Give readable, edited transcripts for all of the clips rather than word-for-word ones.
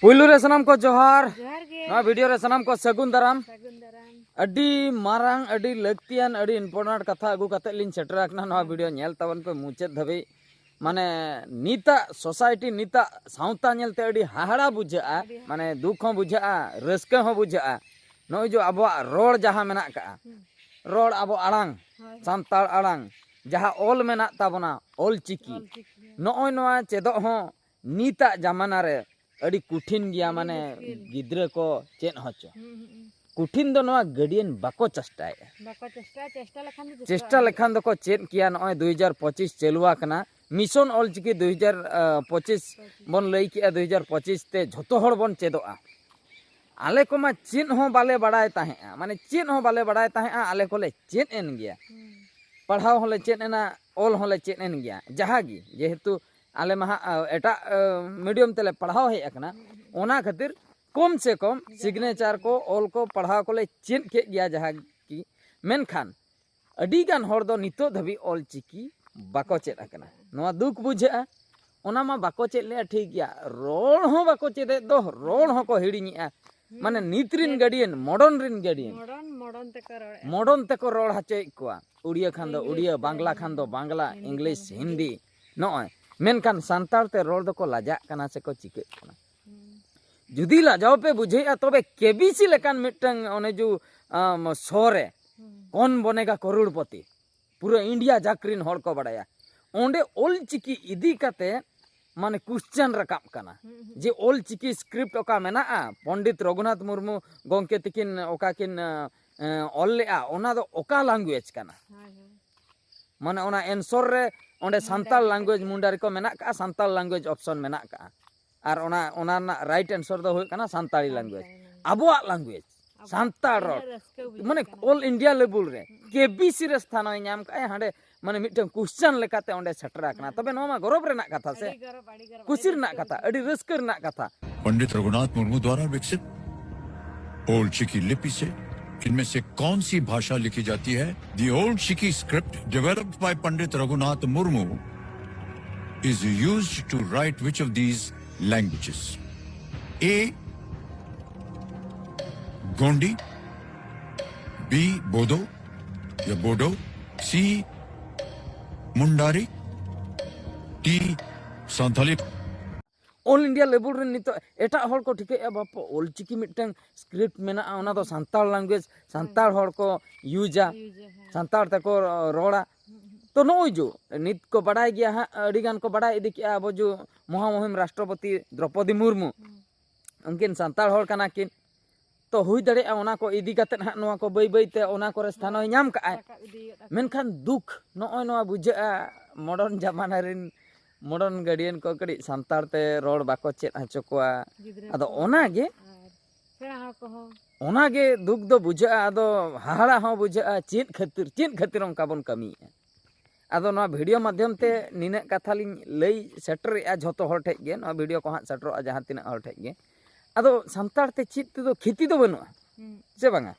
पुलू रे सनम को जोहार जोहार गे ना वीडियो रे सनम को सगुन दाराम सगुन दाराम अड्डी मारांग अड्डी लगतियान अड्डी इम्पोर्टेंट कथा अगु कते लिन सेटर आकना ना वीडियो नेल तवन पे मुचेद धबे माने नीता सोसाइटी नीता सावता नेलते अड्डी हाहाड़ा बुझा माने दुख हो बुझा रस्का हो बुझा नय जो अब रोड जहां मेना का रोड अब आड़ांग सांताल आड़ांग जहां ओल मेना ताबना ओल चिकी नय नवा चेदो हो नीता जमाना रे अड़ी कठिन गया माने गिद्रे को चेन होचो कठिन दो नवा गार्डियन बाको चेष्टा लेखान दो को चेन किया नय 2025 चलुआ कना मिशन ऑल चिकी 2025 बन लई किया 2025 ते झतो हड़ बन चेदोआ आले को मा चेन हो बाले बड़ाय ताहे माने चेन हो बाले बड़ाय ताहे आले कोले चेन एन गया पढ़ाओ होले चेन एना ऑल होले चेन एन गया जहागी जेहेतु आले महा एटा मीडियम तेले पढ़ाओ है एकना ओना खातिर कम से कम सिग्नेचर को ऑल को पढ़ाओ को ले चेन के गया जहां की मेनखान अडी गान हर दो नितो धबी ऑल चिकी बाको चेद अकना नवा दुख बुझा ओना मा बाको चेद ले ठीक गया रोड हो बाको चेद दो रोड हो को हिड़ीनिया माने नितरिन गार्डियन मॉडर्न तक रोड हचे को उड़िया खान दो उड़िया बांग्ला खान दो बांग्ला इंग्लिश हिंदी नय मेनखान सांताल ते रोड दो को लाजा कना से को चिके कना जुदी लाजाओ पे बुझेया तबे केबीसी लेकान मिटंग ओने जो सोरे कौन बनेगा करोड़पति पूरा इंडिया जाकरिन हर को बड़ाया ओंडे ओल चिकी इदी काते माने क्वेश्चन रकाब कना जे ओल चिकी स्क्रिप्ट ओका मेना पंडित रघुनाथ मुर्मू गोंके तिकिन ओका किन ऑल ले ओना दो ओका लैंग्वेज कना माने ओना एंसर रे ओंडे सांताल लैंग्वेज मुंडारी को मेना का सांताल लैंग्वेज ऑप्शन मेना का और ओना राइट आंसर दो होय कना Santali language अबोआ language Santal road माने ऑल इंडिया लेवल रे केबीसी रे स्थान नाम का हांडे माने मिटन क्वेश्चन लेकाते ओंडे सेटरा कना तबे नोमा गौरव रेना कथा से खुशी रेना कथा अडी रस्क रेना कथा पंडित रघुनाथ मुर्मू द्वारा विकसित ओल्ड चिकी लिपि से इनमें से कौन सी भाषा लिखी जाती है? The Ol Chiki script developed by Pandit Raghunath Murmu is used to write which of these languages? A Gondi, B Bodo या Bodo, C Mundari, D Santhali. All India level रे नितो एटा हर को ठिके बाप ऑल चिकी मिटन स्क्रिप्ट मेना ओना दो सांताल लैंग्वेज सांताल हर को यूजा सांताल तको रोड़ा तो नोय जो नित को बड़ाय गया हा अडी गान को बड़ाय इदी के अब जो महामहिम राष्ट्रपति द्रौपदी मुर्मू उनकिन सांताल हर कना किन तो हुई दड़े ओना को इदी कते हा नोआ को बई बई ते ओना को स्थान होय नाम का मेनखान दुख नोय नोआ बुझा मॉडर्न जमाना रिन मॉडर्न गार्डियन को कड़ी सांताल ते रोड बाको चेद हचो कोआ अदो ओनागे ओनागे दुख दो बुझा अदो हाहाड़ा हो बुझा चेद खातिर ओंका बन कमी अदो ना वीडियो माध्यम ते निने कथा लिन लई सेटर आ झतो हर ठे गे ना वीडियो को हा सेटर जहां तिना हर ठे गे अदो सांताल ते चेद ते दो खेती दो बनुआ से बांगा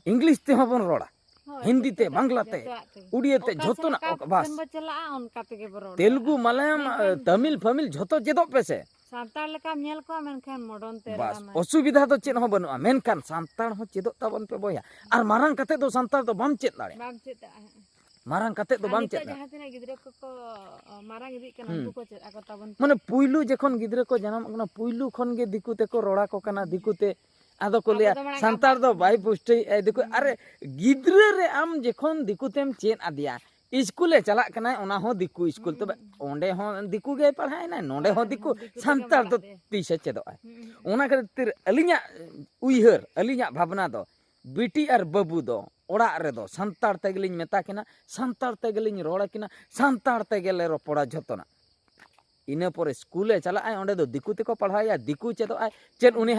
इंग्लिश ते हो बन रोड़ा हिंदी ते बांग्ला ते उड़िया ते झतो ना बस तेलुगु मलयालम तमिल फमिल झतो चेदो पेसे सांताल लेका नेल को मेनखान मॉडर्न ते बस असुविधा तो चेद हो बनुआ मेनखान सांताल हो चेदो ताबन पे बोया और मारंग कते दो सांताल तो बम चेद दाड़े मारंग कते तो बम चेद जहां तिना गिद्रे को मारंग इदी कना उनको चेद आको ताबन माने पुइलू जखन गिद्रे को जन्म कना पुइलू खन गे दिकु ते को रोड़ा को कना दिकु ते आदो को लिया सांताल दो बाई पुष्टि देखो अरे गिद्रे रे आम जखन दिकु तेम चेद आदिया स्कूले चला कना ओना हो दिकु स्कूल तबे ओंडे हो दिकु गे पढ़ाई ना नोंडे हो दिकु सांताल तो तीसे चेदो ओना खातिर अलिया उइहर अलिया भावना दो बेटी और बाबू दो ओड़ा रे दो सांताल तेगलिन मेता किना सांताल तेगलिन रोड़ा किना सांताल तेगले रोपड़ा झतोना इना पर स्कूले चला ओंडे दो दिकु ते को पढ़ाया दिकु चेदो चेद उनी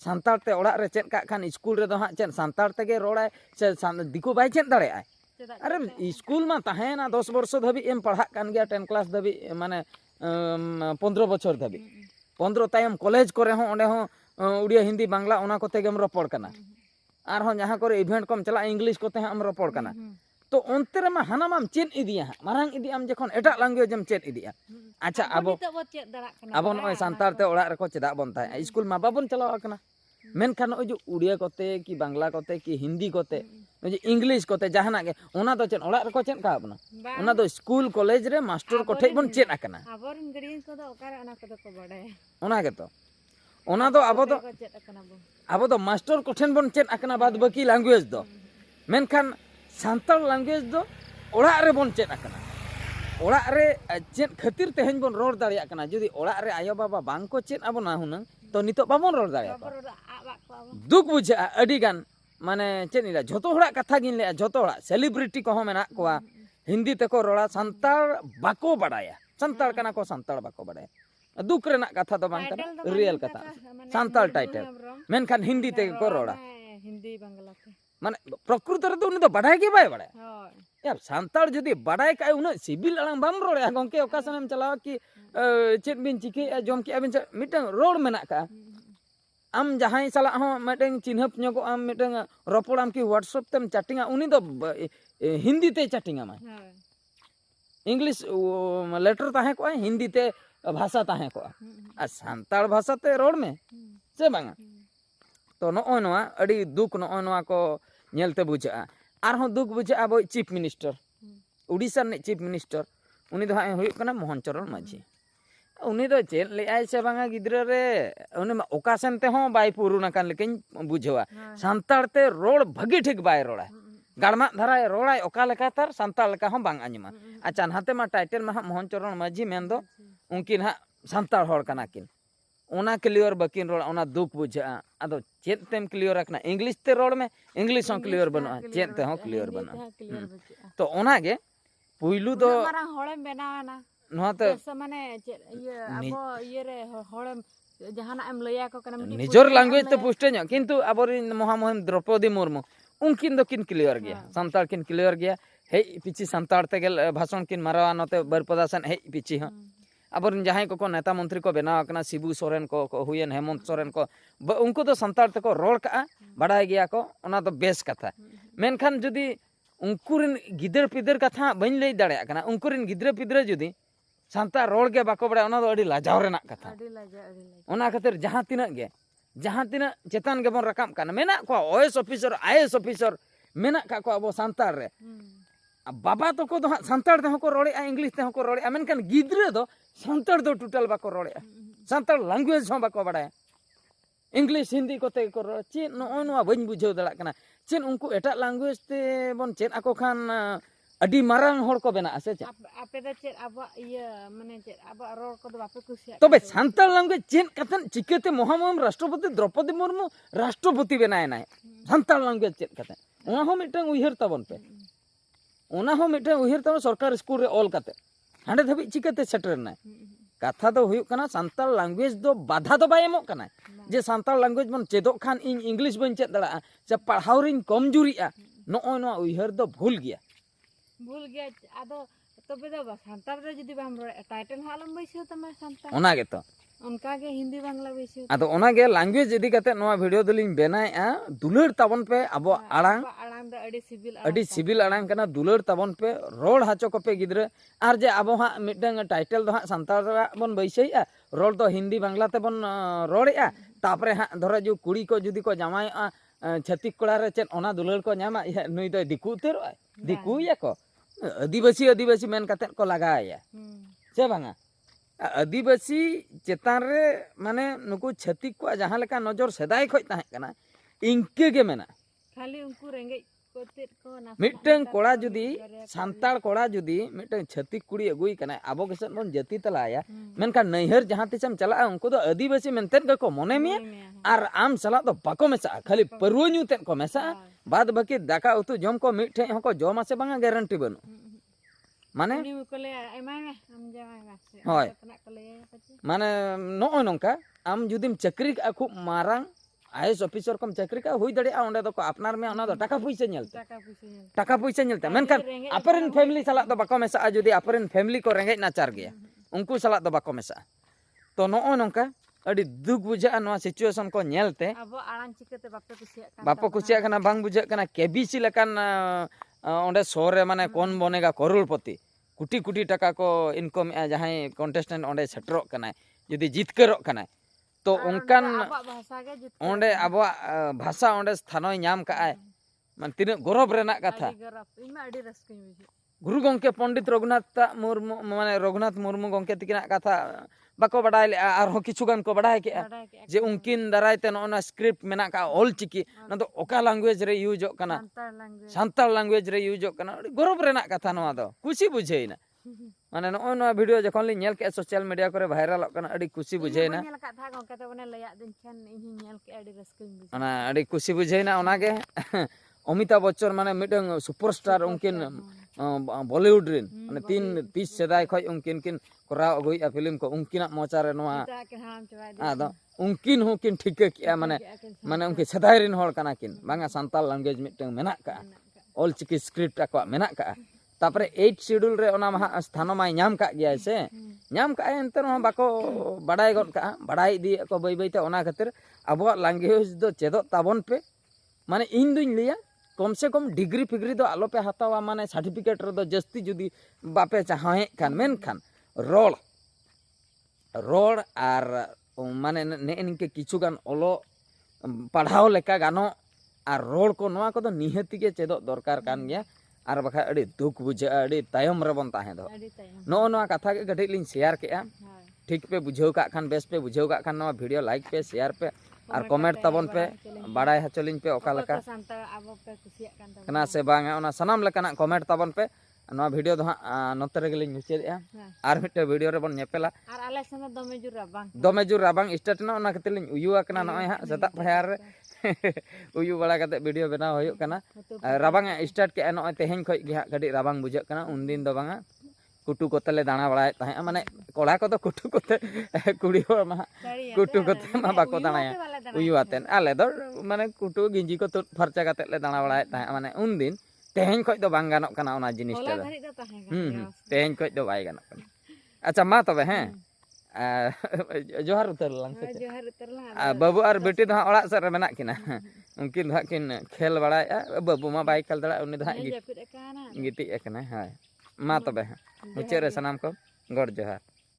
सांताल ते ओड़ा रे चेद का खान स्कूल रे दो हा चेद सांताल तेगे रोड़ा से दिकु बाय चेद दाड़े अरे स्कूल में तहना 10 वर्ष धाबी एम पढ़ा कान गया 10 क्लास धाबी माने 15 बछर धाबी 15 तायम कॉलेज करे हो ओंडे हो उड़िया हिंदी बांग्ला ओना कोते गेम रोपड़ कना आर हो जहां करे इवेंट कम चला इंग्लिश कोते हम रोपड़ कना तो onte रे मा हाना माम चेत इदिया मारांग इदि आम जखन एटा लैंग्वेज एम चेत इदिया अच्छा abo abo नय सांतार ते ओड़ा रेको चेदा बन ताहे स्कूल मा बाबन चलाव आकना मेनखान नय जो उड़िया कोते कि बांग्ला कोते कि हिंदी कोते जे इंग्लिश कोते जहाना गे ओना दो चेत ओड़ा रेको चेत का बना ओना दो स्कूल कॉलेज रे मास्टर को ठे बन चेत आकना aborin gadian ko do okare ona ko do ko badaya ओना गे तो ओना दो आबो दो मास्टर को ठेन बन चेत आकना बाद बाकी लैंग्वेज दो मेनखान सांताल लैंग्वेज दो ओड़ा रे बन चेत आकना ओड़ा रे चेत खातिर तेहेन बन रोड दाड़िया कना जुदी ओड़ा रे आयो बाबा बांग को चेत आबो ना हुनंग तो नितो बाबन रोड दाड़िया दुख बुझा अडी गान माने चेत निला झोतो होड़ा कथा गिन ले झोतो होड़ा सेलिब्रिटी को मेना कोआ हिंदी तेको रोड़ा सांताल बाको बडाया सांताल कना को सांताल बाको बडाया दुख रेना कथा तो बांग कना रियल कथा सांताल टाइटल मेनखान हिंदी ते को रोड़ा हिंदी बांग्ला ते माने प्रकृत रे तो उनी तो बडाय के बाय बडाय होय यार सांताल जदि बडाय काय उना सिबिल अलांग बाम रोड़ा गंके ओकासनम चलाव कि चेत बिन चिके जम के अबिन मिटंग रोड मेना का आम जहां साला हो मिटंग चिन्हप न्योगो आम मिटंग रोपड़ाम कि व्हाट्सएप तेम चैटिंग उनी तो हिंदी ते चैटिंग आमा होय इंग्लिश लेटर ताहे को हिंदी ते भाषा ताहे को आ सांताल भाषा ते रोड में से बांगा तो नोय नोआ अडी दुख नोय नोआ को नेलते बुझा आरहों दुख बुझा अब चीफ मिनिस्टर उड़ीसा ने चीफ मिनिस्टर उनी दो हाय हुई कना मोहन चरण माझी उनी दो चेल ले आय से बांगा गिद्र रे उनी ओकासन ते हो बाय पुरुना कान लेकिन बुझवा सांताल ते रोड भगी ठीक बाय रोड़ा गाड़मा धराय रोड़ाय ओका लेका तार सांताल लेका हो बांग आंजमा अच्छा हाते मा टाइटल मा मोहन चरण माझी मेन दो उनकिन हा सांताल होड़ कना किन ओना क्लियर बकिन रोड़ा ओना दुख बुझा अदो चेत तेम क्लियर रखना इंग्लिश ते रोड में इंग्लिश हो क्लियर बनो चेत ते हो क्लियर बनो तो ओना गे पुइलु दो मारांग होड़ेम बनाना नोहा ते माने ये अबो ये रे होड़ेम जहाना एम लया को कना मिटी निजोर लैंग्वेज ते पुष्टे नो किंतु आबोरिन महामहिम द्रौपदी मुर्मू उनकिन दो किन क्लियर गया सांताल किन क्लियर गया हे पिछि सांताल ते गेल भाषण किन मारवा नते बरपदासन हे पिछि ह आबोरिन जहां को नेता मंत्री को बनाव कना शिबू सोरेन को हुयन हेमंत सोरेन को उनको तो सांताल ते को रोड का बडाय गया को ओना तो बेस कथा मेनखान जुदी उनकुरिन गिदर पिदर कथा बइन लई दाड़या कना उनकुरिन गिदर पिदर जुदी सांताल रोड के बाको बडा ओना दो अडी लाजाव रेना कथा ओना खातिर जहां तिना चेतन के बन रकाम काना मेना को ओएस ऑफिसर आईएएस ऑफिसर मेना का को अब सांताल रे बाबा तो को दो सांताल ते को रोड़े इंग्लिश ते को रोड़े मेनखान गिद्रे दो सांताल दो टोटल बाको रोड़े सांताल लैंग्वेज हो बाको बडाय इंग्लिश हिंदी कोते को रोड़ चे नोय नोआ बइन बुझाव दड़ा कना चेन उनको एटा लैंग्वेज ते बन चेन आको खान अडी मारांग होड़ को बेना आसे आपे द चेत अब ये माने चेत अब रोड को दो बापे कुसिया तबे सांताल लैंग्वेज चेन कतन चिकेते महामहिम राष्ट्रपति द्रौपदी मुर्मू राष्ट्रपति बनाय नाय सांताल लैंग्वेज चेत कतन ओना हो मिटंग उहिर तबन पे ओना हो मिटंग उहिर तबन सरकार स्कूल रे ऑल कते हांडे धबी चिकेते सेटर नाय कथा दो हुयुक कना सांताल लैंग्वेज दो बाधा दो बाय एमोक कना जे सांताल लैंग्वेज बन चेदोक खान इन इंग्लिश बन चेद दड़ा से पढ़ाव रिन कमजोरिया नोय नो उहिर दो भूल गया आदो तबे दो सांताल रे जदी बाम टाइटल हालम बैसो तमे सांताल ओना गे तो उनका के हिंदी बांग्ला बैसो आदो ओना गे लैंग्वेज इदी कते नोआ वीडियो दलिन बनाया दुलर ताबन पे अब आड़ांग आड़ांग दो अडी सिबिल आड़ांग कना दुलर ताबन पे रोड हाचो को पे गिद्रे आर जे अब हा मिटंग टाइटल दो हा सांताल बन बैसैया रोड दो हिंदी बांग्ला ते बन रोड़ेया तापरे हा धरो जो कुड़ी को जदी को जमाय छत्तीक कोड़ा रे चेन ओना दुलर को नामा नुई दो दिकु उतरो दिकु या को आदिवासी मेन कते को लगाया से बांगा आदिवासी चेतान रे माने नुकु छत्तीक को जहां लेका नजर सेदाय खoj ताहे कना इंके गे मेना खाली उनको रेंगे कोते को ना मिटंग कोड़ा जुदी सांताल कोड़ा जुदी मिटंग छत्तीक कुड़ी अगुई कना आबो गेसन बन जति तलाया मेनका नैहर जहां तिसम चला उनको तो आदिवासी मेनतेन को मने मिया आर आम सला तो बाको मेसा खाली परवो न्यू तेन को मेसा बाद बाकी दाका उतु जम को मिठे हको जमा से बांगा गारंटी बनु माने होय माने नोय नोंका आम जुदिम चक्री का खूब मारांग आईएएस ऑफिसर कम चक्री का हुई दड़े ओंडे दो को अपनार में ओना दो टाका पैसा नेलते टाका पैसा नेलते मेनखान अपरेन फैमिली सला दो बाको मेसा जुदी अपरेन फैमिली को रेंगे नाचार गया उनको सला दो बाको मेसा तो नोय नोंका अडी दुख बुझा नोआ सिचुएशन को नेलते अब आड़ांग चिकते बापे कुसिया बापो कुसिया कना बांग बुझा कना KBC Lacan onde sore mane kon bonega korolpoti kuti kuti taka ko income jahai contestant onde setrok kanai jodi jitkerok kanai to onkan abak bahasa ge jit onde abwa bhasa onde sthanoi nyam ka ai man tinak gorob renak katha adi garap ima adi raskaኝ buji गुरु गंके पंडित रघुनाथ मुर्मू माने रघुनाथ मुर्मू गंके तकिना कथा बाको बडाय आरो किछुगान को बडाय के बडाय के जे उनकिन दारायते नोना script मेना का all चिकी ना तो ओका लैंग्वेज रे यूज हो कना santar language सांताल लैंग्वेज रे यूज हो कना गौरव रेना कथा नोआ दो खुशी बुझेइना माने नोआ वीडियो जखन li nyel ke social media करे वायरल कना अडी खुशी बुझेइना nyel ka tha gongke te bone layak din khan ihi nyel ke adi raskaኝ buji ana अडी खुशी बुझेइना ओनागे अमिताभ बच्चन माने मिटंग सुपरस्टार उनकिन बॉलीवुड रिन माने 30 सेदाय खय उनकिन किन कराव अगुइया फिल्म को उनकिना मोचारे नोआ ta ke haram chawai de आदो उनकिन हो किन ठीक किया माने माने उनके सदाय रिन हॉल कना किन बांगा सांताल लैंग्वेज मिटंग मेना का ऑल चिकी स्क्रिप्ट आको मेना का तापरे 8 शेड्यूल रे ओना महा स्थान माय नाम का गया से नाम का एंतर मा बाको बडाय गद का बडाय दी को बई बईते ओना खातिर अबो लैंग्वेज दो चेदो ताबन पे माने इन दुइन लिया कम से कम डिग्री फिग्री दो आलो पे हतावा माने सर्टिफिकेट रे दो जस्ती जुदी बापे चाहे खान मेन खान रोड रोड आर माने ने इनके किछु गान ओलो पढ़ाओ लेका गानो आर रोड को नोआ को दो निहति के चेदो दरकार कान गया आर बखा अडी दुख बुझे अडी तायम रबन ताहे दो adi tayam नो नोआ कथा के गडे लिन शेयर केआ hai ठीक पे बुझेउ का खान बेस पे बुझेउ का खान नोआ वीडियो लाइक पे शेयर पे और कमेंट तबन पे बाडाय हचलिन पे ओका लका santar abo pe kusiak kan ta कना से बांगा ओना सनाम लेकाना कमेंट तबन पे नोआ वीडियो दो नोते रे गेलिन मुचेदया आर मिटे वीडियो रे बन नेपेला ar ale sana dome jur rabang दमे जुर राबांग स्टार्ट ना ओना खातिर लिन उयुआ कना नय हा सता फयार रे उयु बड़ा कते वीडियो बनाव होयो कना राबांग स्टार्ट के नय तेहेन खय गे हा गडी राबांग बुझे कना उन दिन दो बांगा कुटु कोते ले दाना बड़ाय ताहे माने कोड़ा को तो कुटु कोते कुड़ी हो मा कुटु कोते मा बाको दानाया उयु आतेन आले दो माने कुटु गिंजी को तो फरचा कते ले दाना बड़ाय ताहे माने उन दिन तेहेन खय दो बांग गानो कना ओना जिनिस hola टे dhari do tahe kan तेहेन खय दो बाय गानो कना अच्छा मा तबे हैं जोहार उतर लंग से johar utar lah बाबू और बेटी दो ओड़ा सर रे मेना किना उनकिन दो किन खेल बड़ाय बाबू मा बाय खेल दड़ा उनी दो japit ekana गिटी एकना हाय मा तबे मुचे रे सनाम को गड जोहार।